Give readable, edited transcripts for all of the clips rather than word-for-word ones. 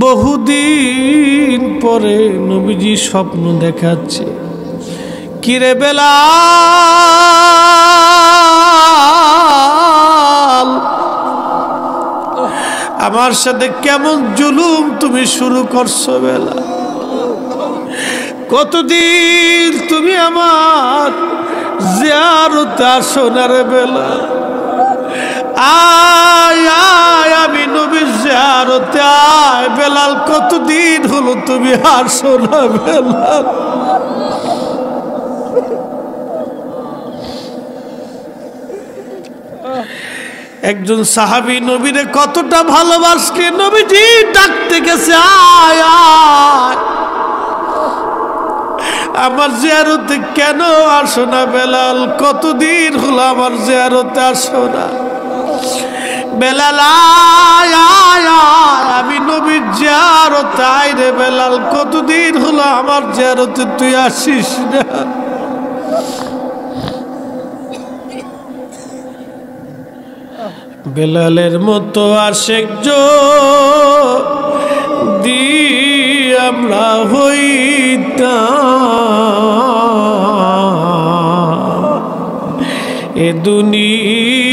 বহুদিন পরে নবীজি স্বপ্ন দেখাচ্ছে, কিরে বেলাল, আমার সাথে কেমন জুলুম তুমি শুরু করছো বেলাল? কতদিন তুমি আমার জিয়ারতে আসো না রে বেলাল? আয় আয়, আমি নবীর জিয়ারতে আয় বেলাল। কতদিন হলো তুমি আসো না বেলাল? একজন সাহাবী নবীরে কতটা ভালোবাসে, নবীজি ডাকতে গেছে, আয় আয়, আমার জিয়ারতে কেন আসো না বেলাল? কতদিন হলো আমার জিয়ারতে আসো না বেলাল? আয় আয় আয়, আমি নবীর জিয়ারতে আয় রে বেলাল। কতদিন হলো আমার জিয়ারতে তুই আসিস না? বেলালের মতো আশেক যদি আমরা হইতাম, এ দুনিয়ায়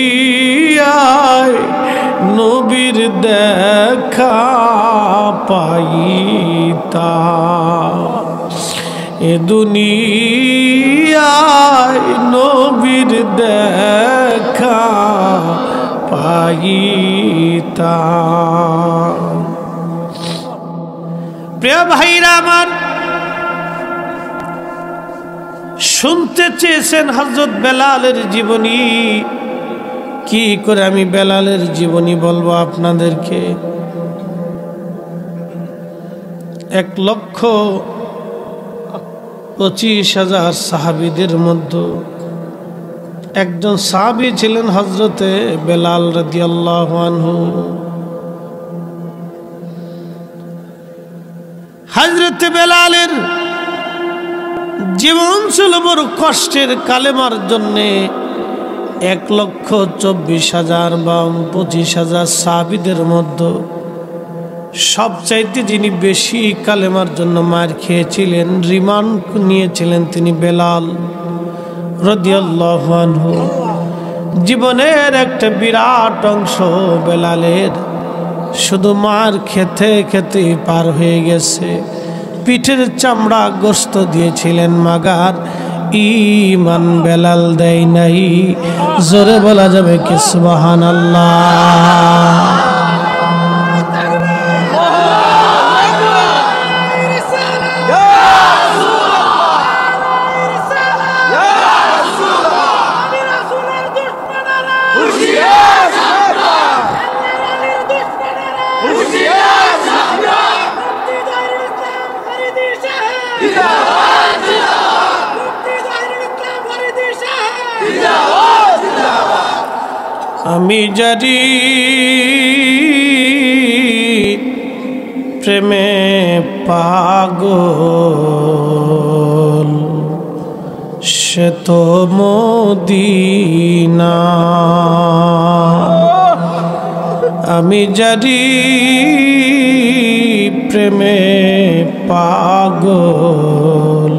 নবীর দেখা পাইতাম, এ দুনিয়ায় নবীর দেখা পাইতাম। প্রিয় ভাইরা আমার, শুনতে চেয়েছেন হযরত বেলালের জীবনী। কি করে আমি বেলালের জীবনী বলবো আপনাদেরকে? 1,25,000 সাহাবীদের মধ্যে একজন সাহাবী ছিলেন হযরতে বেলাল রাদিয়াল্লাহু আনহু। হযরতে বেলালের জীবন ছিল বড় কষ্টের। কালেমার জন্যে 1,24,000 বা 25,000 সাহাবীদের মধ্যে সবচাইতে যিনি বেশি কালেমার জন্য মার খেয়েছিলেন, রিমান্ড নিয়েছিলেন, তিনি বেলাল রাদিয়াল্লাহু আনহু। জীবনের একটা বিরাট অংশ বেলালের শুধু মার খেতে খেতে পার হয়ে গেছে। পিঠের চামড়া গোস্ত দিয়েছিলেন মাগার, ঈমান বেলাল দেয় নাই। জোরে বলা যাবে কি সুবহানাল্লাহ? আমি জানি প্রেমে পাগল, সে তো মদিনা। আমি জানি প্রেমে পাগল,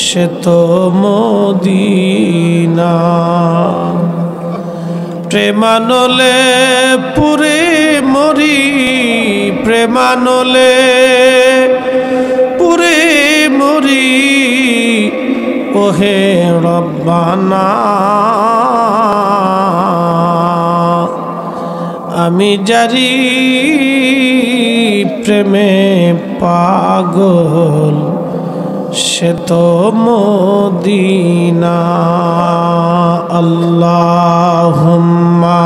সে তো মদিনা। প্রেমানলে পুরে মরি, প্রেমানলে পুরে মরি, ওহে রব্বানা। আমি জারি প্রেমে পাগল, সে তো মদিনা। আল্লাহুম্মা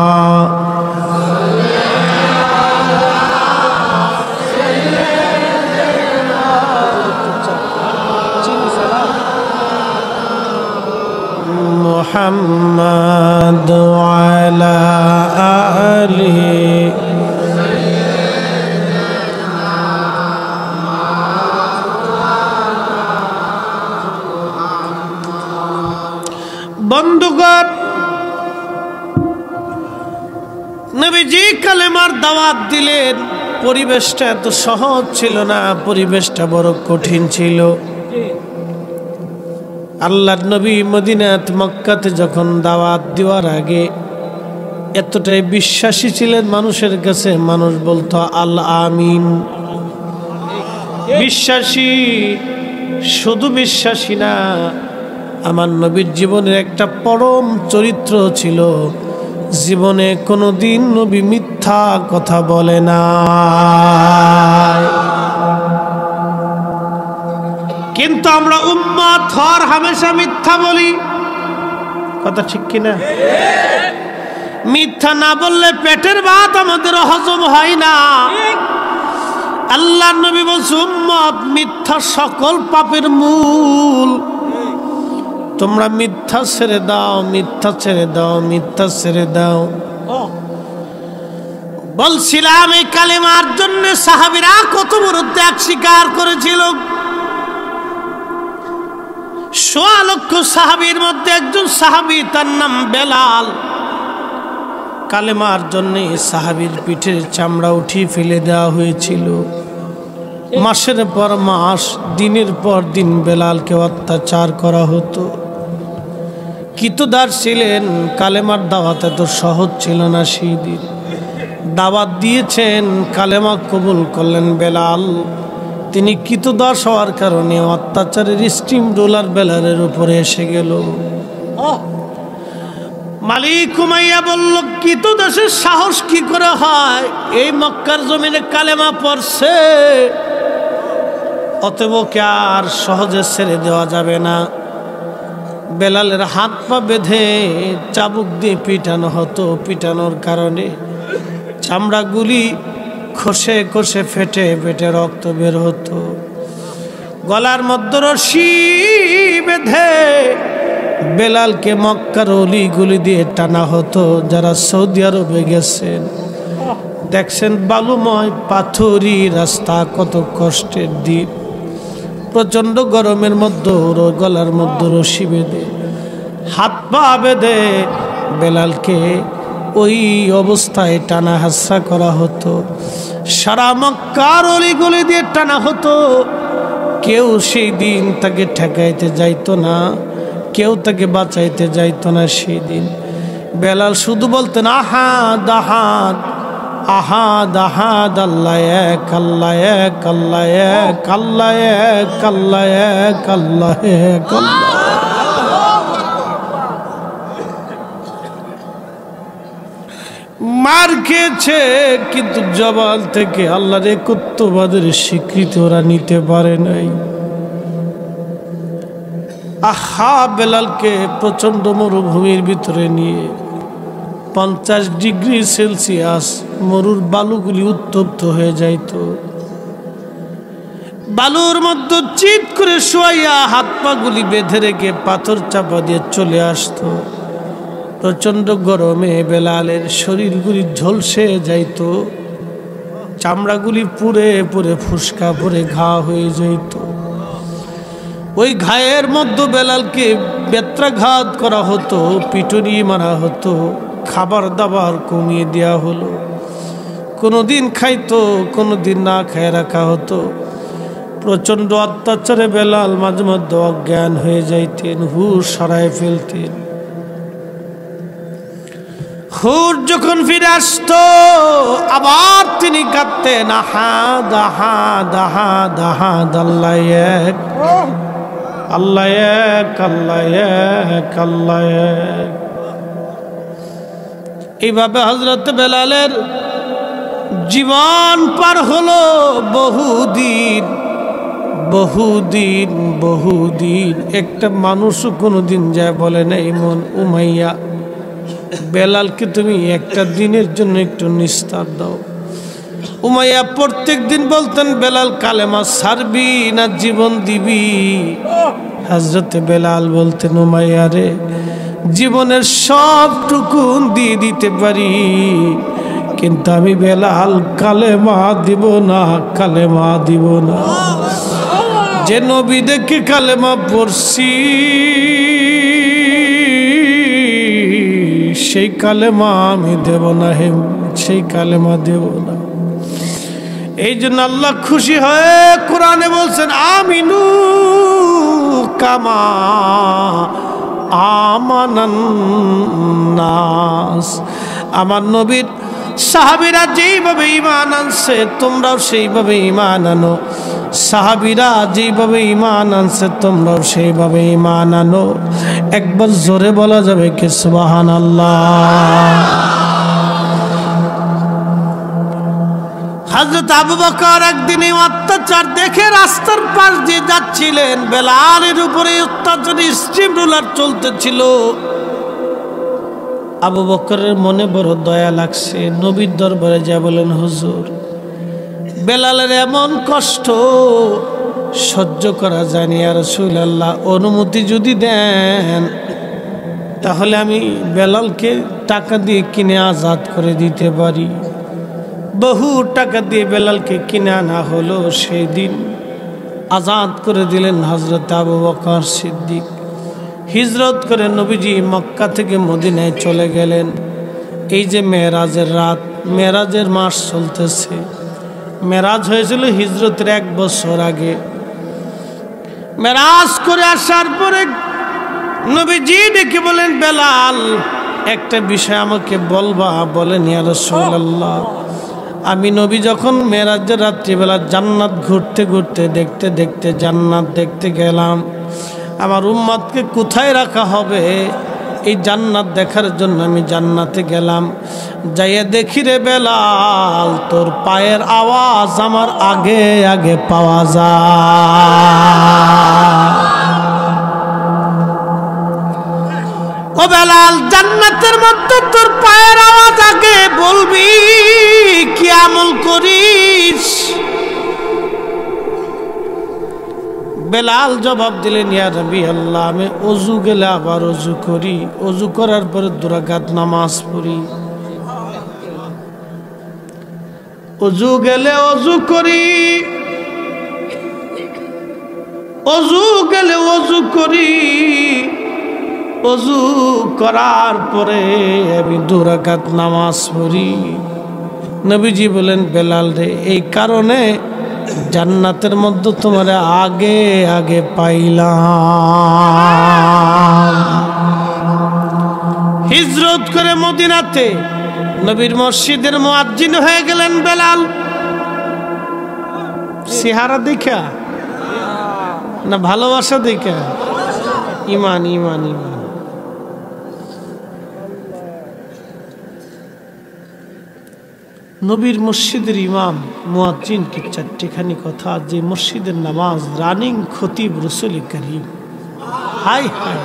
মুহাম্মাদ ওয়ালা আলি বন্ধুগণ। নবীজি কালেমার দাওয়াত দিলেন, পরিবেশটা এত সহজ ছিল না, পরিবেশটা বড় কঠিন ছিল। আল্লাহর নবী মদিনাতে মক্কাতে যখন দাওয়াত দেওয়ার আগে এতটাই বিশ্বাসী ছিলেন মানুষের কাছে, মানুষ বলতো আল আমিন। বিশ্বাসী, শুধু বিশ্বাসী না, আমার নবীর জীবনের একটা পরম চরিত্র ছিল, জীবনে কোনোদিন নবী মিথ্যা কথা বলে না। কিন্তু আমরা উম্মত হর হামেশা মিথ্যা বলি, কথা ঠিক কিনা? মিথ্যা না বললে পেটের ভাত আমাদের হজম হয় না। আল্লাহর নবী বলছে উম্মত মিথ্যা সকল পাপের মূল। তোমরা মিথ্যা ছেড়ে দাও, মিথ্যা ছেড়ে দাও, মিথ্যা ছেড়ে দাও। বলছিলাম এই কালেমার জন্য সাহাবীরা কত বড় ত্যাগ স্বীকার করেছিল। ১৬ লক্ষ সাহাবীর মধ্যে একজন সাহাবী, তার নাম বেলাল। কালেমার জন্য সাহাবীর পিঠের চামড়া উঠিয়ে ফেলে দেওয়া হয়েছিল। মাসের পর মাস, দিনের পর দিন বেলালকে অত্যাচার করা হতো। কিতদার ছিলেন, কালেমার দাওয়াত এত সহজ ছিল না। সেই দিন দাওয়াত দিয়েছেন, কালেমা কবুল করলেন বেলাল। তিনি কিতদাস হওয়ার কারণে অত্যাচারের স্টিম রোলার বেলালের উপরে এসে গেল। মালিক উমাইয়া বলল, কিতদাসের সাহস কি করে হয়? এই মক্কার জমিনে কালেমা পড়ছে, অতএব কে আর সহজে ছেড়ে দেওয়া যাবে না। বেলালের হাত পা বেঁধে চাবুক দিয়ে পিটানো হতো। পিটানোর কারণে চামড়াগুলি খসে খসে ফেটে ফেটে রক্ত বের হতো। গলার মধ্যে রশি বেঁধে বেলালকে মক্কার অলিগুলি দিয়ে টানা হতো। যারা সৌদি আরবে গেছেন দেখছেন বালুময় পাথুরি রাস্তা, কত কষ্টের দিন। প্রচন্ড গরমের মধ্যে গলার মধ্যে রশি বেঁধে হাত পা বেঁধে বেলালকে ওই অবস্থায় টানা হাসা করা হতো। সারা মক্কার অলিগুলি দিয়ে টানা হতো। কেউ সেই দিন তাকে ঠেকাইতে যাইতো না, কেউ তাকে বাঁচাইতে যাইতো না। সেই দিন বেলাল শুধু বলতেন আহাদ আহাদ আহাদ আহাদ, আল্লাহ এক, আল্লাহ এক, আল্লাহ এক, আল্লাহ এক, আল্লাহ এক, আল্লাহ এক, আল্লাহ। মার খেয়েছে, কিন্তু জবান থেকে আল্লাহর একত্ববাদের স্বীকৃতি ওরা নিতে পারে নাই। আহা, বেলালকে প্রচন্ড মরুভূমির ভিতরে নিয়ে 50 ডিগ্রি সেলসিয়াস মরুর বালুগুলি উত্তপ্ত হয়ে যাইত। বালুর মধ্যে চিৎ করে শোয়াইয়া হাত পা গুলি বেঁধে রেখে পাথর চাপা দিয়ে চলে আসতো। প্রচন্ড গরমে বেলালের শরীরগুলি ঝলসে যাইত, চামড়াগুলি পুড়ে পুড়ে ফুসকা পরে ঘা হয়ে যাইত। ওই ঘায়ের মধ্যে বেলালকে বেত্রাঘাত করা হতো, পিটুনি মারা হতো, খাবার দাবার কমিয়ে দেওয়া হলো। কোনোদিন খাইতো, কোনোদিন না খায় রাখা হতো। প্রচন্ড অত্যাচারে বেলাল মাঝে মধ্যে অজ্ঞান হয়ে যাইতেন, হুশ হারায় ফেলতেন। হুশ যখন ফিরে আসতো আবার তিনি কাঁদতেন আহাদ আহাদ আহাদ আহাদ, আল্লাহ এক, আল্লাহ এক, আল্লাহ এক, আল্লাহ এক। এইভাবে হযরত বেলালের জীবন পার হলো বহুদিন বহুদিন বহুদিন। একটা মানুষও কোনোদিন যায় বলে না ইমন উমাইয়া, বেলালকে তুমি একটা দিনের জন্য একটু নিস্তার দাও। উমাইয়া প্রত্যেক দিন বলতেন, বেলাল কালেমা ছাড়বি না জীবন দিবি? হযরত বেলাল বলতেন, উমাইয়া রে, জীবনের সবটুকু দিয়ে দিতে পারি, কিন্তু আমি বেলাল কালেমা দিব না, কালেমা দিব না। যে নবী দেখে কালেমা পড়ছি সেই কালেমা আমি দেব না, হে সেই কালেমা দেব না। এই জন্য আল্লাহ খুশি হয়ে কোরআনে বলছেন আমিনু কামা আমানান নাস। আমার নবীর সাহাবীরা যেইভাবে ঈমান আনছে তোমরাও সেইভাবে ঈমান আনো। সাহাবীরা যেইভাবে ঈমান আনছে তোমরাও সেইভাবে ঈমান আনো। একবার জোরে বলা যাবে কি সুবহানাল্লাহ। হযরত আবু বকর একদিন এই অত্যাচার দেখে রাস্তার পাশ দিয়ে যাচ্ছিলেন। বেলালের উপরে অত্যাচার স্টিম রোলার চলতেছিল। আবু বকরের মনে বড় দয়া লাগছে। নবীর দরবারে যা বলেন হুজুর বেলালের এমন কষ্ট সহ্য করা যায় না, ইয়া রাসূলুল্লাহ অনুমতি যদি দেন তাহলে আমি বেলালকে টাকা দিয়ে কিনে আজাদ করে দিতে পারি। বহু টাকা দিয়ে বেলালকে কিনে আনা হলো। সেই দিন আজাদ করে দিলেন হযরত আবু বকর সিদ্দিক। হিজরত করে নবীজি মক্কা থেকে মদিনায় চলে গেলেন। এই যে মেরাজের রাত, মেরাজের মাস চলতেছে। মেরাজ হয়েছিল হিজরতের 1 বছর আগে। মেরাজ করে আসার পরে নবীজি ডেকে বলেন বেলাল একটা বিষয় আমাকে বলবা। বলেন ইয়া রাসূলুল্লাহ আমি নবী যখন মেরাজের রাত্রিবেলা জান্নাত ঘুরতে ঘুরতে দেখতে দেখতে জান্নাত দেখতে গেলাম। আমার উম্মতকে কোথায় রাখা হবে এই জান্নাত দেখার জন্য আমি জান্নাতে গেলাম। যাইয়া দেখি রে বেলাল তোর পায়ের আওয়াজ আমার আগে আগে পাওয়া যায়। ও বেলাল জান্নাতের মধ্যে তোর পায়ের আওয়াজ আগে, বলবি কি আমল করিস? বেলাল জবাব দিলেন ইয়া নবী আল্লাহ আমি ওযু গেলে আবার ওযু করি, ওযু করার পরে 2 রাকাত নামাজ পড়ি। ওযু গেলে ওযু করি, ওযু গেলে ওযু করি, ওযু করার পরে আমি 2 রাকাত নামাজ পড়ি। নবীজি বলেন বেলাল রে এই কারণে জান্নাতের মধ্যে তোমার আগে আগে পাইলাম। হিজরত করে মদিনাতে নবীর মসজিদের মুয়াজ্জিন হয়ে গেলেন বেলাল। চেহারা দেখা না ভালোবাসা দেখা? ঈমান ঈমান ঈমান। নবীর মসজিদের ইমাম মুয়াজ্জিন কি 4টিখানি কথা যে মসজিদের নামাজ রানিং খতিব রাসূল করিম। হাই হাই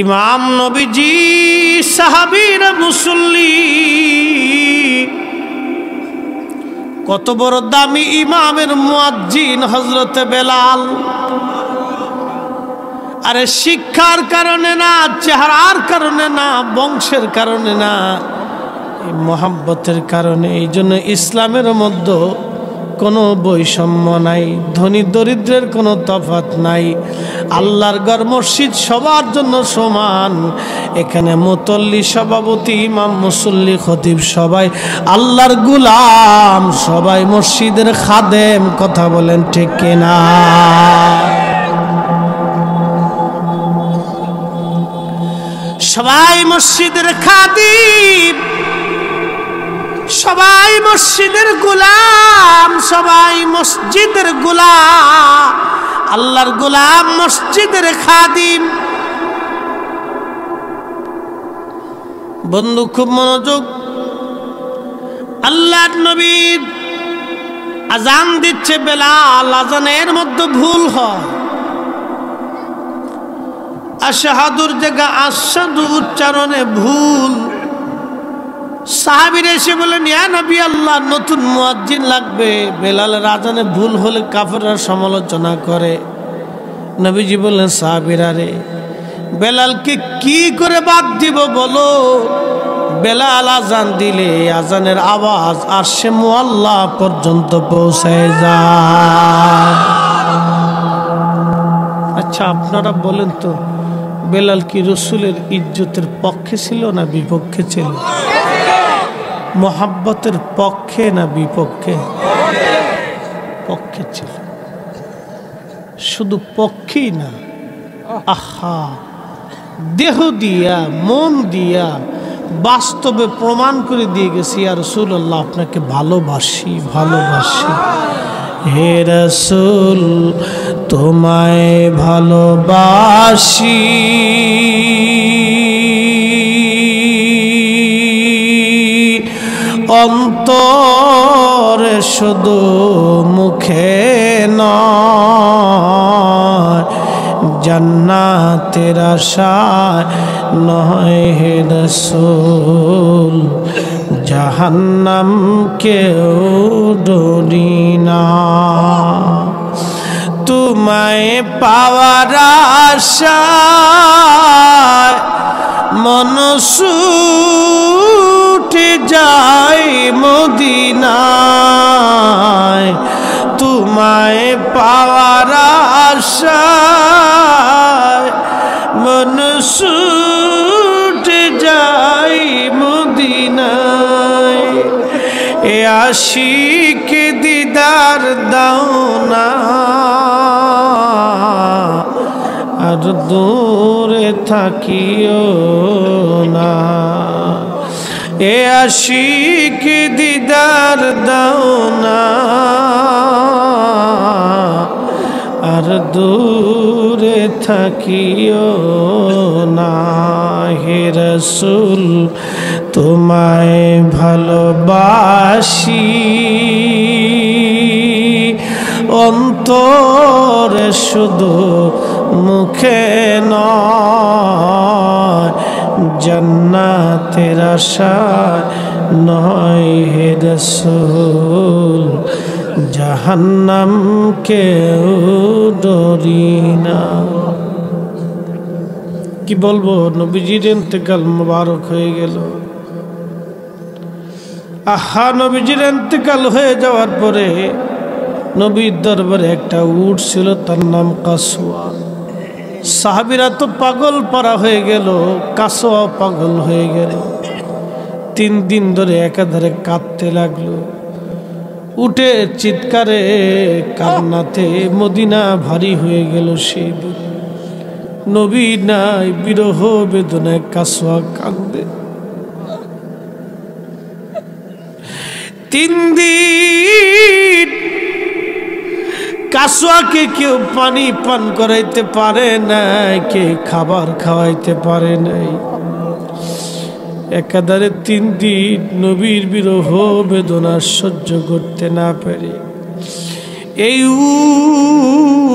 ইমাম নবীজি সাহাবীরা মুসল্লি কত বড় দামি ইমামের মুয়াজ্জিন হযরতে বেলাল। আরে শিক্ষার কারণে না, চেহারার কারণে না, বংশের কারণে না, মোহাব্বতের কারণে। এই জন্য ইসলামের মধ্যে কোনো বৈষম্য নাই, ধনী দরিদ্রের কোনো তফাৎ নাই। আল্লাহর ঘর মসজিদ সবার জন্য সমান। এখানে মুতল্লি সভাপতি ইমাম মুসল্লি খতিব সবাই আল্লাহর গোলাম, সবাই মসজিদের খাদেম। কথা বলেন ঠিক কিনা? সবাই মসজিদের খাদিম, সবাই মসজিদের গোলাম, সবাই মসজিদের গোলাম, আল্লাহর গোলাম, মসজিদের খাদিম। বন্ধু খুব মনোযোগ। আল্লাহর নবী আজান দিচ্ছে, বেলাল আজানের মধ্যে ভুল হয়। আশহাদুর জায়গা আশহাদু উচ্চারণে ভুল। সাহাবীরা এসে বলেন ইয়া নবী আল্লাহ নতুন মুয়াজ্জিন লাগবে। বেলালের আজানে ভুল হলে কাফেররা সমালোচনা করে। নবীজি বললেন সাহাবীরা রে বেলালকে কি করে বাদ দিব বলো? বেলাল আজান দিলে আজানের আওয়াজ আরশে মুআল্লা পর্যন্ত পৌঁছায় যায়। আচ্ছা আপনারা বলেন তো বেলাল কি রাসূলের ইজ্জতের পক্ষে ছিল না বিপক্ষে ছিল? মোহাব্বতের পক্ষে না বিপক্ষে? পক্ষে ছিল। শুধু পক্ষেই না, আহা, দেহ দিয়া মন দিয়া বাস্তবে প্রমাণ করে দিয়ে গেছি, ইয়া রাসূলুল্লাহ আপনাকে ভালোবাসি ভালোবাসি। হে রাসূল তোমায় ভালোবাসি, অন্তরে শুধু মুখে নয়, জান্নাতের আশায় নয় হে রাসূল, জাহান্নাম কেউ ডরি না। তোমায় পাওয়ার আশায় মন ছুটে যায় মদিনায়, তোমায় পাওয়ার আশায় মন ছুটে যায় মদিনায়। এ আশিক দিদার দাও না, আর দূরে থাকিও না। এ আশিক দিদার দাও না, আর দূরে থাকিও না। হে রাসূল তোমায় ভালোবাসি, অন্তরে শুধু মুখে নয়, জান্নাতের আশায় নয় হে রাসূল, জাহান্নাম কেউ ডরি না। কি বলবো, নবীজির ইন্তেকাল মুবারক হয়ে গেল। আহা, নবীজির ইন্তেকাল হয়ে যাওয়ার পরে নবীর দরবারে একটা উট ছিল, তার নাম কাসওয়া। সাহাবীরা তো পাগল পারা হয়ে গেল, কাসওয়া পাগল হয়ে গেল। 3 দিন ধরে একাধারে কাঁদতে লাগলো। উটের চিৎকারে কান্নাতে মদিনা ভারী হয়ে গেল। সেই দিন নবী নাই, বিরহ বেদনায় কাসওয়া কাঁদে। 3 দিন কাসওয়াকে কেউ পানি পান করাইতে পারে নাই, কে খাবার খাওয়াইতে পারে নাই। একাধারে 3 দিন নবীর বিরহ বেদনা সহ্য করতে না পারে এই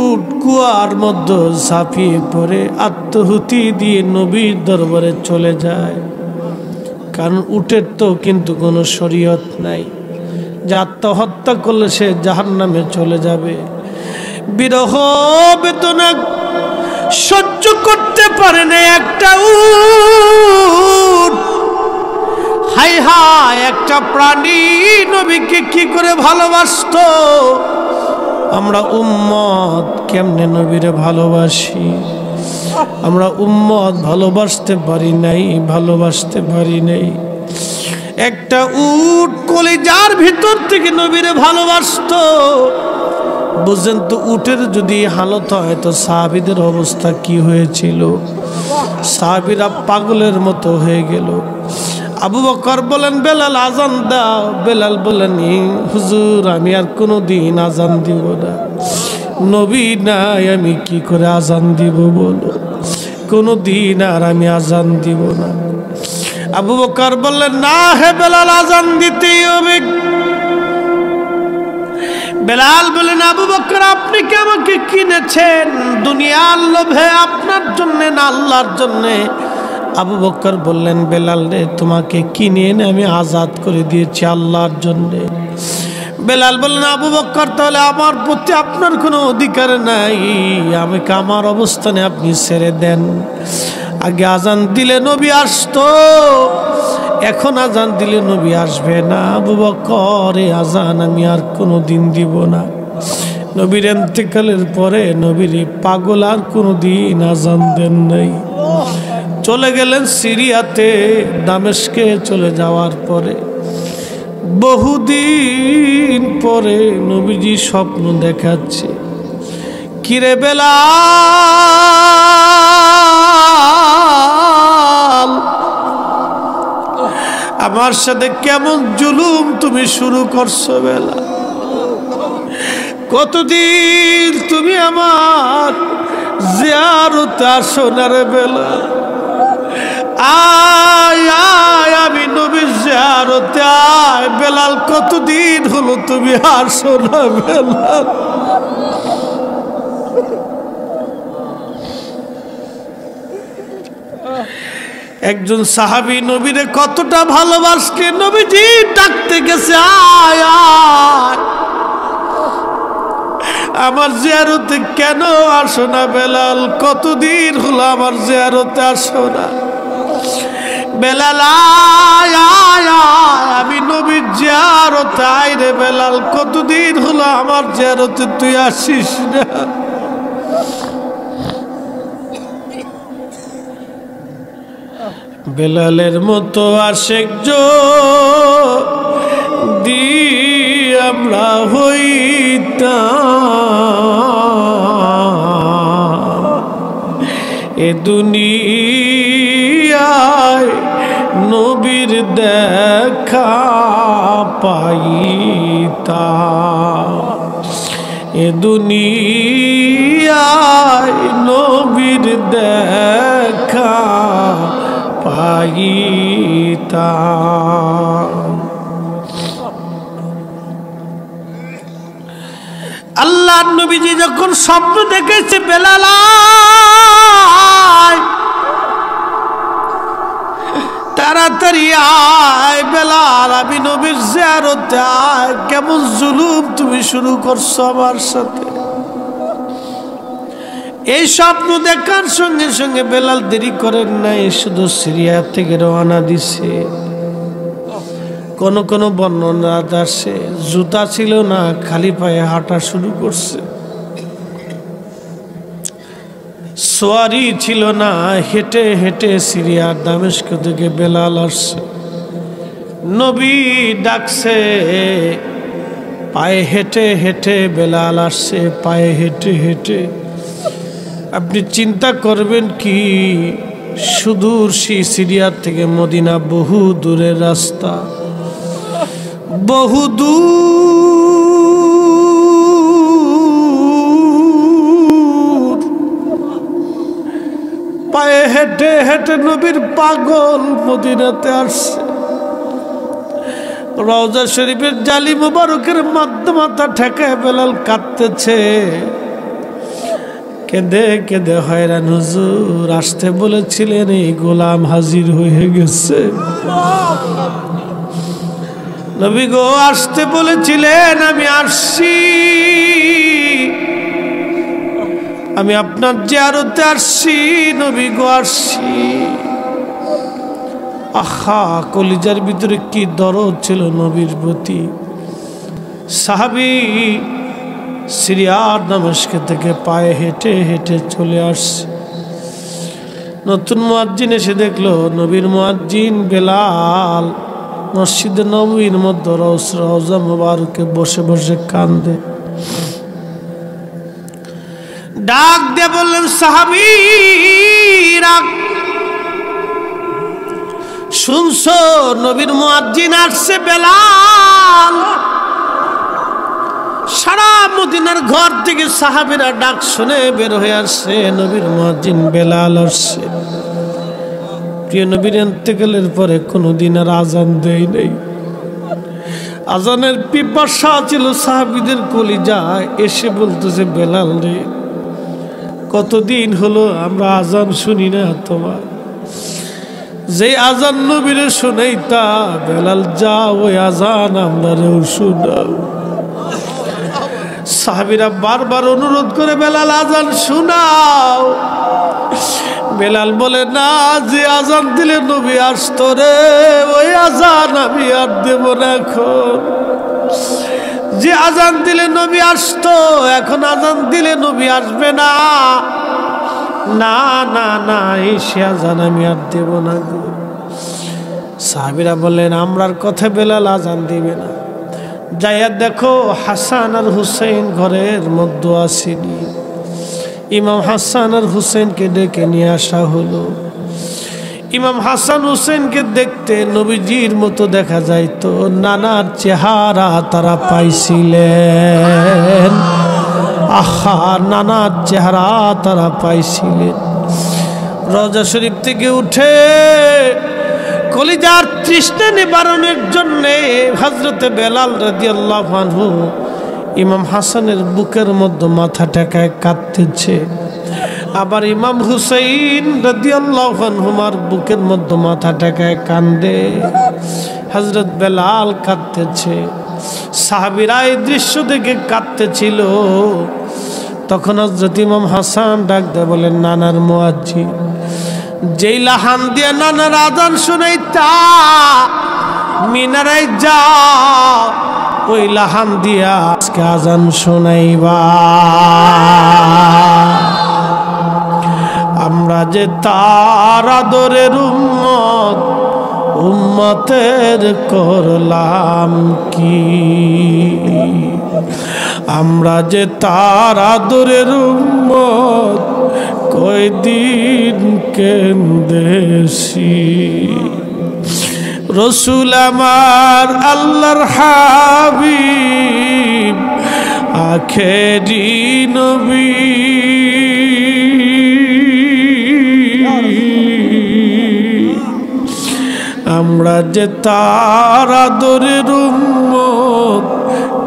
উট কুয়ার মধ্যে ঝাঁপিয়ে পড়ে আত্মহুতি দিয়ে নবীর দরবারে চলে যায়। কারণ উটের তো কিন্তু কোনো শরীয়ত নাই যে আত্মহত্যা করলে সে জাহান্নামে চলে যাবে। বিরহ বেদনা সহ্য করতে পারে না একটা উট। হায় হায়, একটা প্রাণী নবীকে কি করে ভালোবাসতো। আমরা উম্মত কেমনে নবীরে ভালোবাসি। আমরা উম্মত ভালোবাসতে পারি নাই, ভালোবাসতে পারি নাই। একটা উট কলিজার ভিতর থেকে নবীরে ভালোবাসতো। বুঝছেন তো, উটের যদি হালত হয় তো সাহাবীদের অবস্থা কি হয়েছিল। সাহাবীরা পাগলের মতো হয়ে গেল। আবু বকর বলেন, বেলাল আজান দাও। বেলাল বলেন, হুজুর আমি আর কোনোদিন আজান দিব না। নবী নাই, আমি কি করে আজান দিব বলো। কোনোদিন আর আমি আজান দিব না। আবু বকর বললেন, না হে বেলাল, আজান দিতেই হবে। বেলাল বলেন, আবু বকর আপনি কি আমাকে কিনেছেন দুনিয়ার লোভে, আপনার জন্য না আল্লাহর জন্যে? আবু বকর বললেন, বেলাল রে, তোমাকে কিনে এনে আমি আজাদ করে দিয়েছি আল্লাহর জন্যে। বেলাল বললেন, আবু বকর তাহলে আমার প্রতি আপনার কোনো অধিকার নাই, আমাকে আমার অবস্থানে আপনি ছেড়ে দেন। আগে আজান দিলে নবী আসতো, এখন আজান দিলে নবী আসবে না। আবু বকর এই আজান আমি আর কোনো দিন দিব না। নবীর ইন্তেকালের পরে নবীর পাগল আর কোনো দিন আজান দেন নাই। চলে গেলেন সিরিয়াতে। দামেস্কে চলে যাওয়ার পরে বহুদিন পরে নবীজি স্বপ্ন দেখাচ্ছে, কিরে বেলাল, আমার সাথে কেমন জুলুম তুমি শুরু করছো বেলাল? কতদিন তুমি আমার জিয়ারতে আসো না রে বেলাল? আয় আয়, আমি নবীর জিয়ারতে আয়। বেলাল, কতদিন হলো তুমি আসো না বেলাল? একজন সাহাবী নবীরে কতটা ভালোবাসকে, নবীজি ডাকতে গেছে, আয় আয়, আমার জিয়ারতে কেন আসো না বেলাল? কতদিন হলো আমার জিয়ারতে আসো না? বেলাল, আয় আয় আয়, আমি নবীর জিয়ারতে আয় রে বেলাল, কতদিন হলো আমার জিয়ারতে তুই আসিস না? বেলালের মতো আশেক যদি আমরা হইতাম, এ দুনিয়ায় নবীর দেখা পাইতাম, এ দুনিয়ায় নবীর দেখা পাইতাম। আল্লাহর নবীজি যখন স্বপ্ন দেখেছে, বেলাল তাড়াতাড়ি আয় বেলাল, আমি নবীর জিয়ারতে আয়, কেমন জুলুম তুমি শুরু করছো আমার সাথে? এই স্বপ্ন দেখার সঙ্গে সঙ্গে বেলাল দেরি করেন নাই, শুধু সিরিয়া থেকে রওনা দিছে। কোন কোন বর্ণনা আসে জুতা ছিল না, খালি পায়ে হাঁটা শুরু করছে। সোয়ারি ছিল না, হেঁটে হেঁটে সিরিয়ার দামেস্ক থেকে বেলাল আসছে। নবী ডাকছে, পায়ে হেঁটে হেঁটে বেলাল আসছে, পায়ে হেঁটে হেঁটে। আপনি চিন্তা করবেন কি, সুদূর সিরিয়ার থেকে মদিনা বহু দূরের রাস্তা, বহু দূর পায়ে হেঁটে হেঁটে নবীর পাগল মদিনাতে আসছে। রওজা শরীফের জালি মুবারকের মাথা ঠেকায় বেলাল কাঁদতেছে, কেঁদে কেঁদে হয়রান, হুজুর আসতে বলেছিলেন, এই গোলাম হাজির হয়ে গেছে। নবী গো, আসতে বলেছিলেন, আমি আসছি, আমি আপনার জিয়ারতে আসছি। নবী গো, আসছি। আহা, কলিজার ভিতরে কি দরদ ছিল নবীর প্রতি। সাহাবী সিরিয়ার দামেস্ক থেকে পায়ে হেঁটে হেঁটে চলে আসছে। নতুন মুয়াজ্জিন এসে দেখলো নবীর মুয়াজ্জিন বেলাল মসজিদে নববীর মধ্যে রওজা মুবারকে বসে বসে কান্দে। ডাক দিয়ে বললেন, সাহাবীরা শুনছো, নবীর মুয়াজ্জিন আসছে বেলাল। সারা মদিনার ঘর থেকে সাহাবীরা ডাক শুনে বের হয়ে আসছে, নবীর মুয়াজ্জিন বেলাল আসছে। প্রিয় নবীর ইন্তেকালের পরে কোনোদিন আর আজান দেয় নাই। আজানের পিপাসা ছিল সাহাবীদের কলিজায়। এসে বলতেছে, বেলাল রে, কতদিন হলো আমরা আজান শুনি না তোমার। যে আজান নবীরে শোনাইতা, বেলাল যা ওই আজান আমরা রেও শোনাও। সাহাবীরা বারবার অনুরোধ করে, বেলাল আজান শোনাও। বেলাল বলে, না, যে আজান দিলে নবী আসতো রে, ওই আজান আমি আর দেব না। এখন যে আজান দিলে নবী আসতো, এখন আজান দিলে নবী আসবে না। না না না, এই সে আজান আমি আর দেব না গো। সাহাবীরা বললেন আমরার কথা বেলাল আজান দিবে না। যাইয়া দেখো হাসান আর হুসেন ঘরের মধ্যে আসেনি। ইমাম হাসান আর হুসেনকে ডেকে নিয়ে আসা হলো। ইমাম হাসান হুসেনকে দেখতে নবীজির মতো দেখা যাইতো, নানার চেহারা তারা পাইছিলেন। আহা, নানার চেহারা তারা পাইছিলেন। রওজা শরীফ থেকে উঠে কলিজার তৃষ্ণা নিবারণের জন্য হযরতে বেলাল রাদিয়াল্লাহু আনহু ইমাম হাসানের বুকের মধ্যে মাথা ঠেকায় কাঁদতেছে। আবার ইমাম হুসাইন রাদিয়াল্লাহু আনহুমার বুকের মধ্যে মাথা ঠেকায় কান্দে। হযরত বেলাল কাঁদতেছে, সাহাবীরা এই দৃশ্য দেখে কাঁদতেছিল। তখন হযরত ইমাম হাসান ডাক দিয়ে বলেন, নানার মুয়াজ্জিন, যেই লাহান দিয়ে নানার আজান শুনাইতা মিনারায় যাও, ওই লাহান দিয়া আজকে আজান শোনাইবা। আমরা যে তার আদরের উম্মত, উম্মতের করলাম কি? আমরা যে তার আদরের উম্মত, কয়দিন কেন্দেছি। রসুল আমার আল্লাহর হাবিব, আখেরি নবী, আমরা যে তার আদরের উম্মত,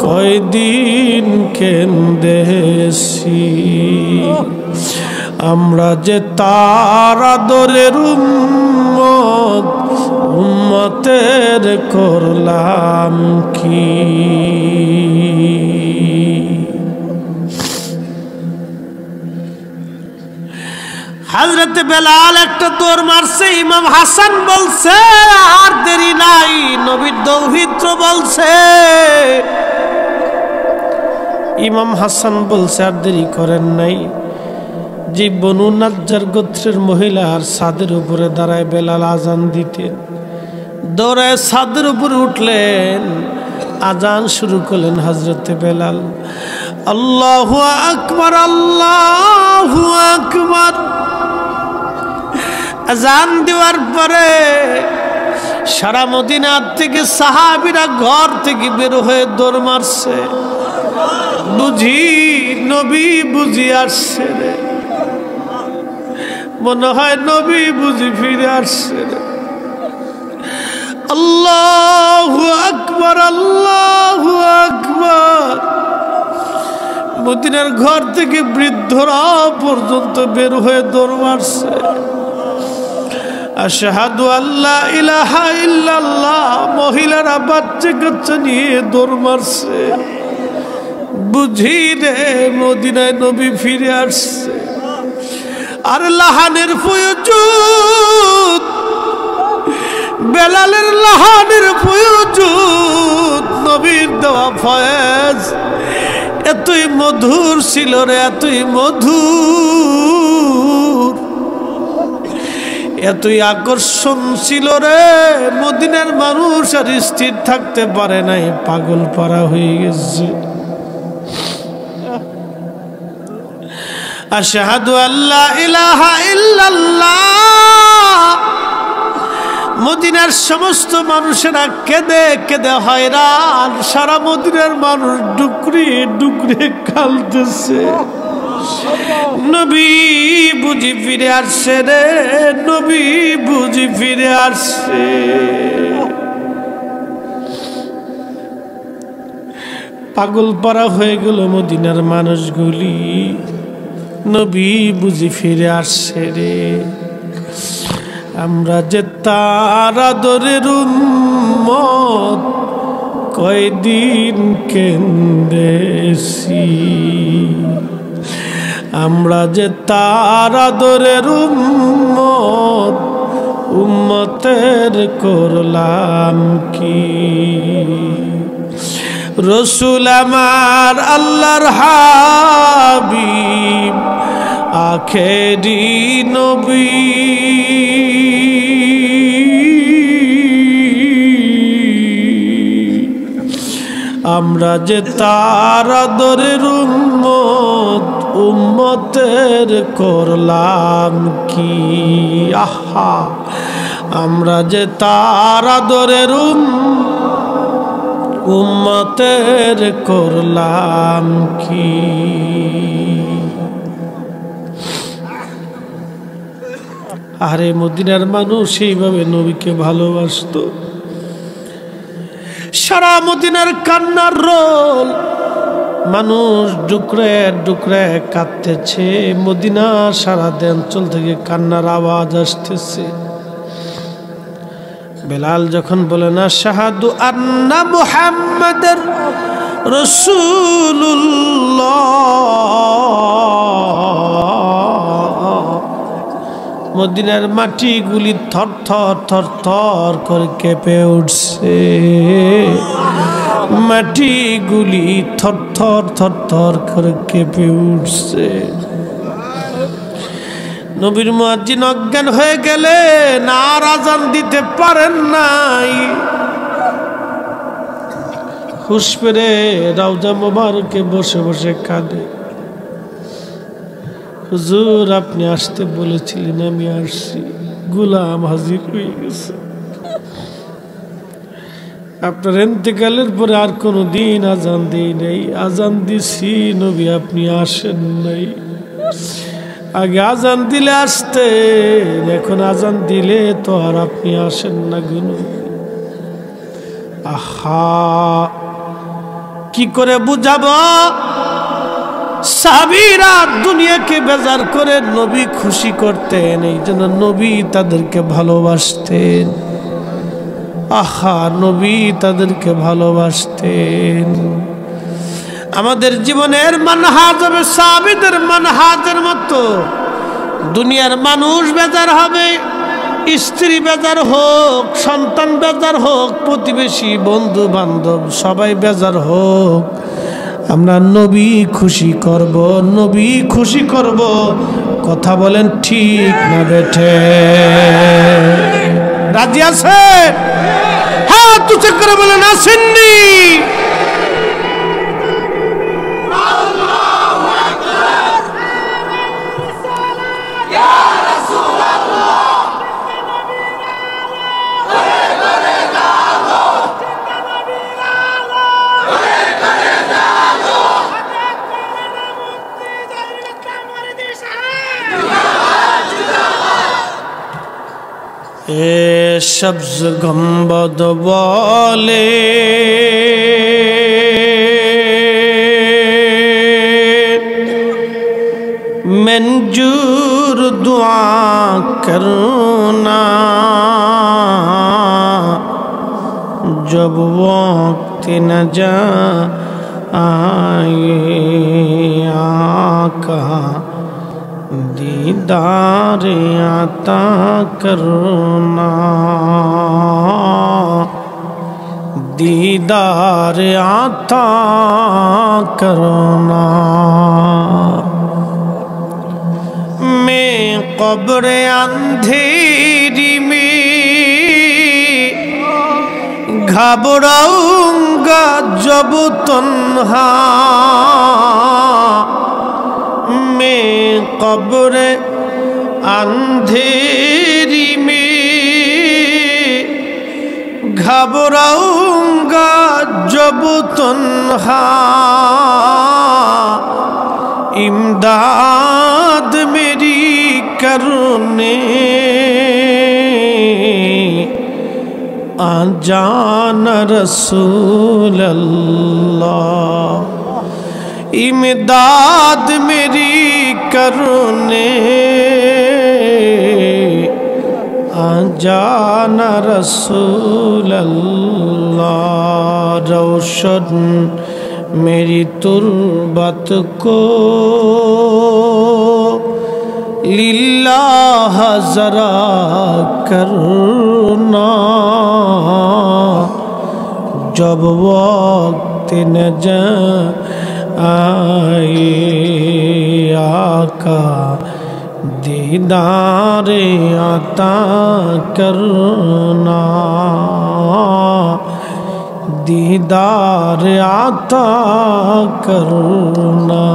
কয়দিন কেন্দেছি। আমরা যে তার আদরের উম্মত, উম্মতের করলাম কি? হযরত বেলাল একটা দৌড় মারছে। ইমাম হাসান বলছে আর দেরি নাই, নবীর দৌহিত্র বলছে। ইমাম হাসান বলছে আর দেরি করেন নাই। যে বনু নাজ্জার গোত্রের মহিলার ছাদের উপরে দাঁড়ায় বেলাল আজান দিতেন, দৌড়ায় ছাদের উপরে উঠলেন, আজান শুরু করলেন হযরতে বেলাল। আল্লাহু আকবার, আল্লাহু আকবার। আজান দেওয়ার পরে সারা মদিনা থেকে সাহাবীরা ঘর থেকে বের হয়ে দৌড় মারছে। বুঝি নবী বুঝি আসছে রে, মনে হয় নবী বুঝি ফিরে আসছে রে। আল্লাহু আকবার, আল্লাহু আকবার। মদিনার ঘর থেকে বৃদ্ধরা পর্যন্ত বের হয়ে দৌড় মারছে। আশহাদু আল্লা ইলাহা ইল্লাল্লাহ। মহিলারা বাচ্চা কাচ্চা নিয়ে দৌড় মারছে। বুঝি রে মদিনায় নবী ফিরে আসছে। আর লাহানের প্রয়োজন, বেলালের লাহানের প্রয়োজন, নবীর দেওয়া ফয়েজ এতই মধুর ছিল রে, এতই মধুর, এতই আকর্ষণ ছিল রে। মদিনার মানুষ আর স্থির থাকতে পারে নাই, পাগল পারা হয়ে গেছে। আশহাদু আল্লা ইলাহা ইল্লাল্লাহ। মদিনার সমস্ত মানুষেরা কেঁদে কেঁদে হয়রান। সারা মদিনার মানুষ ডুকরে ডুকরে কাঁদতেছে। নবী বুঝি ফিরে আসছে রে, নবী বুঝি ফিরে আসছে। পাগল পারা হয়ে গেল মদিনার মানুষগুলি। নবী বুঝি ফিরে আসছে রে। আমরা যে তার আদরের উম্মত, কয়দিন কেন্দেছি। আমরা যে তার আদরের উম্মত, উম্মতের করলাম কি? রসুল আমার আল্লাহর হাবিব, আখেরি নবী। আমরা যে তার আদরের উম্মত, উম্মতের করলাম কি? আহা, আমরা যে তার আদরের উম্মতের করলাম কি? আরে মদিনার মানুষ সেইভাবে নবীকে ভালোবাসতো। সারা মদিনার কান্নার রোল, মানুষ ডুকরে ডুকরে কাঁদতেছে। মদিনা সারা অঞ্চল থেকে কান্নার আওয়াজ আসতেছে। বেলাল যখন বলে না শাহাদু আন্না মুহাম্মাদার রাসূলুল্লাহ, মদিনার মাটিগুলি থর থর থর থর করে কেঁপে উঠছে। মাটিগুলি থর থর থর থর করে কেঁপে উঠছে। নবীর মুয়াজ্জিন অজ্ঞান হয়ে গেলেন, আর আজান দিতে পারেন নাই। হুশ ফিরে রওজা মোবারকে বসে বসে কাঁদে। হুজুর, আপনি আসতে বলেছিলেন, আমি আসছি। গোলাম হাজির হয়ে গেছে। আপনার ইন্তেকালের পরে আর কোনো দিন আজান দিই নাই। আজান দিছি, নবী আপনি আসেন নাই। আগে আজান দিলে আসতেন, এখন আজান দিলে তো আর আপনি আসেন না গুনু। আহা, কি করে বুঝাবো? সাহাবীরা দুনিয়াকে বেজার করে নবী খুশি করতেন, এই জন্য নবী তাদেরকে ভালোবাসতেন। আহা, নবী তাদেরকে ভালোবাসতেন। আমাদের জীবনের মানহাজ হবে সাহাবীদের মানহাজের মতো। দুনিয়ার মানুষ বেজার হবে, স্ত্রী বেজার হোক, সন্তান বেজার হোক, প্রতিবেশী বন্ধু বান্ধব সবাই বেজার হোক, আমরা নবী খুশি করব, নবী খুশি করব। কথা বলেন ঠিক না বেঠে? রাজি আছে? হ্যাঁ, তুই করে বলেন আসেননি। সবজ গম্বদ বলে मंजूर दुआ करना, जब वक्त न जा आए आका दीदार आता करना, दीदार आता करना। मैं कब्र अंधेरी में घबराऊंगा जब तन्हा, मैं कब्र अंधेरी में घबराऊंगा जब तन्हा, इमदाद मेरी करने आ जाना रसूल अल्लाह, इमदाद मेरी करने आ जाना रसूल अल्लाह। रोशन मेरी तुर्बत को लिल्लाह जरा करना, जब वक्त न आए आका दीदार आता करना, दीदार आता करना,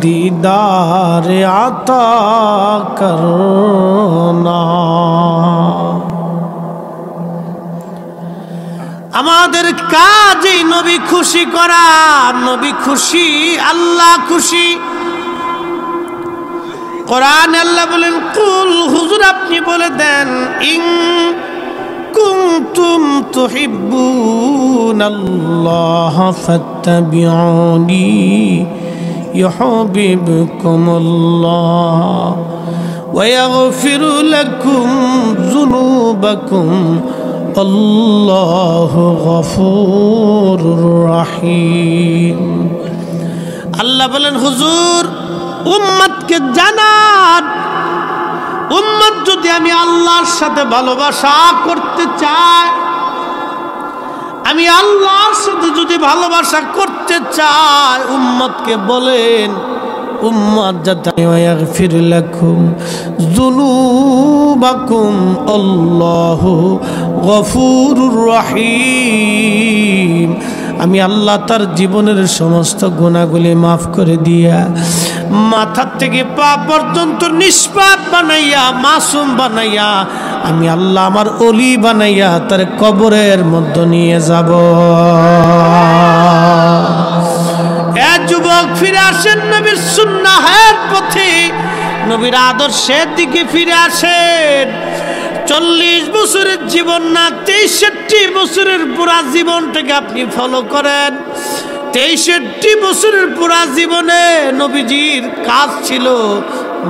दीदार आता करना। আমাদের কাজই নবী খুশি করা, নবী খুশি আল্লাহ খুশি। কোরআনে আল্লাহ বলেন, কুল হুজুর আপনি বলে দেন, ইন কুনতুম তুহিব্বুনাল্লাহ ফাত্তাবিউনি ইউহিব্বুকুমুল্লাহ ওয়া ইয়াগফির লাকুম যুনুবাকুম আল্লাহু গফুরুর রহিম। আল্লাহ বলেন, হুজুর উম্মতকে জানান, উম্মত যদি আমি আল্লাহর সাথে ভালোবাসা করতে চাই, আমি আল্লাহর সাথে যদি ভালোবাসা করতে চাই, উম্মতকে বলেন উম্মত যাতে ইয়াগফির লাকুম যুনুবাকুম আল্লাহু গফুরুর রহিম। আমি আল্লাহ তার জীবনের সমস্ত গুনাহগুলি মাফ করে দিয়া মাথা থেকে পা পর্যন্ত নিষ্পাপ বানাইয়া মাসুম বানাইয়া আমি আল্লাহ আমার ওলি বানাইয়া তার কবরের মধ্যে নিয়ে যাব। এ যুবক ফিরে আসেন নবীর সুন্নাহের পথে, নবীর আদর্শের দিকে ফিরে আসেন। 40 বছরের জীবন না, 63 বছরের পুরা জীবনটাকে আপনি ফলো করেন। 63 বছরের পুরা জীবনে নবীজির কাজ ছিল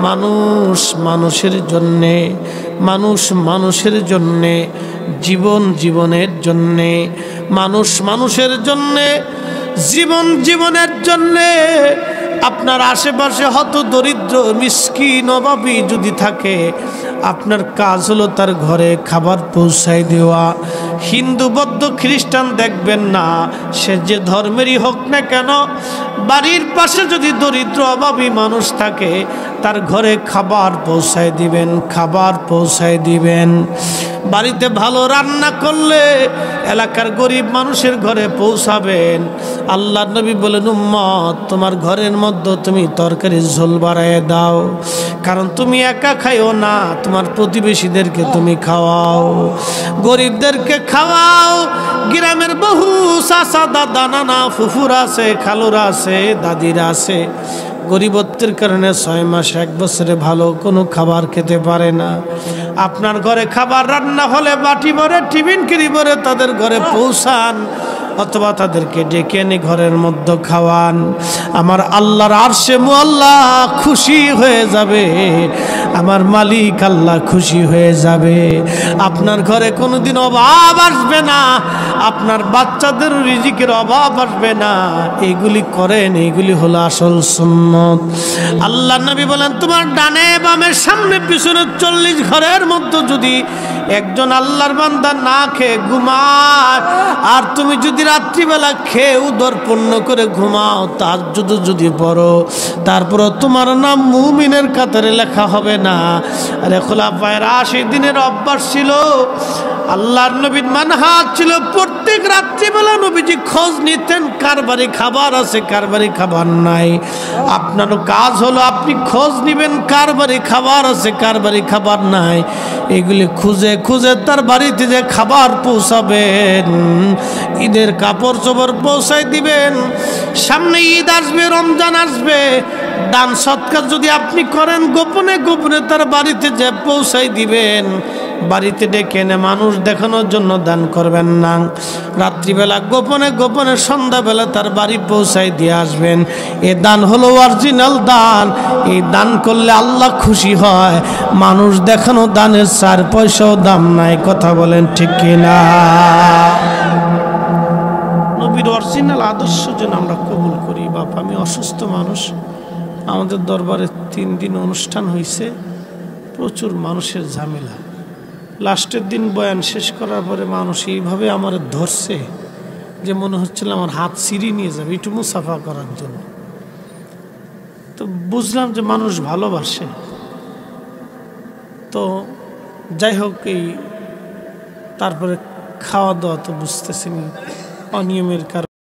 মানুষ মানুষের জন্যে, মানুষ মানুষের জন্যে, জীবন জীবনের জন্যে, মানুষ মানুষের জন্যে, জীবন জীবনের জন্যে। আপনার আশেপাশে হত দরিদ্র মিসকিন অভাবী যদি থাকে, আপনার কাজ হলো তার ঘরে খাবার পৌঁছায় দেওয়া। হিন্দু বৌদ্ধ খ্রিস্টান দেখবেন না, সে যে ধর্মেরই হোক না কেন, বাড়ির পাশে যদি দরিদ্র অভাবী মানুষ থাকে, তার ঘরে খাবার পৌঁছায় দিবেন, খাবার পৌঁছায় দিবেন। বাড়িতে ভালো রান্না করলে এলাকার গরিব মানুষের ঘরে পৌঁছাবেন। আল্লাহর নবী বলেন, উম্মত তোমার ঘরের মধ্যে তুমি তরকারির ঝোল বাড়ায় দাও, কারণ তুমি একা খাইও না, তোমার প্রতিবেশীদেরকে তুমি খাওয়াও, গরিবদেরকে খাওয়াও। গ্রামের বহু চাচা দাদা নানা ফুফুরা আছে, খালুরা আছে, দাদিরা আছে, গরিবত্বের কারণে 6 মাস 1 বছরে ভালো কোনো খাবার খেতে পারে না। আপনার ঘরে খাবার রান্না হলে বাটি ভরে টিফিন কিরি ভরে তাদের ঘরে পৌঁছান, অথবা তাদেরকে ডেকে এনে ঘরের মধ্যে খাওয়ান। আমার আল্লাহর আরশে মুআল্লা খুশি হয়ে যাবে, আমার মালিক আল্লাহ খুশি হয়ে যাবে। আপনার ঘরে কোনোদিন অভাব আসবে না, আপনার বাচ্চাদের রিজিকের অভাব আসবে না। এইগুলি করেন, এইগুলি হলো আসল সুন্নত। আল্লাহ নবী বলেন, তোমার ডানে বামে সামনে পিছনে 40 ঘরের মধ্যে যদি একজন আল্লাহর বান্দা না খেয়ে ঘুমায়, আর তুমি যদি রাত্রিবেলা খেয়ে উদর পূর্ণ করে ঘুমাও, তাহাজ্জুদ যদি পড়ো, তারপরও তোমার নাম মুমিনের কাতারে লেখা হবে না। আরে খোলাফায়ে রাশিদিনের অভ্যাস ছিল, আল্লাহর নবীর মানহাজ ছিল, প্রত্যেক রাত্রিবেলা নবীজি খোঁজ নিতেন কার বাড়ি খাবার আছে, কার বাড়ি খাবার নাই। আপনারও কাজ হলো আপনি খোঁজ নিবেন কার বাড়ি খাবার আছে, কার বাড়ি খাবার নাই। এগুলি খুঁজে খুঁজে তার বাড়িতে যে খাবার পৌঁছাবেন, ঈদের কাপড় চোপড় পৌঁছাই দিবেন। সামনে ঈদ আসবে, রমজান আসবে, দান সৎকার যদি আপনি করেন গোপনে গোপনে তার বাড়িতে যে পৌঁছাই দিবেন। বাড়িতে ডেকে এনে মানুষ দেখানোর জন্য দান করবেন না, রাত্রিবেলা গোপনে গোপনে সন্ধ্যাবেলা তার বাড়ি পৌঁছাই দিয়ে আসবেন। এ দান হলো অরিজিনাল দান। এই দান করলে আল্লাহ খুশি হয়। মানুষ দেখানো দানের 4 পয়সাও দাম নাই। কথা বলেন ঠিক কিনা? নবীর অরিজিনাল আদর্শ যেন আমরা কবুল করি। বাপ, আমি অসুস্থ মানুষ, আমাদের দরবারে 3 দিন অনুষ্ঠান হয়েছে, প্রচুর মানুষের ঝামেলা। লাস্টের দিন বয়ান শেষ করার পরে মানুষ এইভাবে আমার ধরছে যে মনে হচ্ছিল আমার হাত সিঁড়ি নিয়ে যাবে একটু মুসাফা করার জন্য। তো বুঝলাম যে মানুষ ভালোবাসে। তো যাই হোক, এই তারপরে খাওয়া দাওয়া তো বুঝতেছেন অনিয়মের কারণে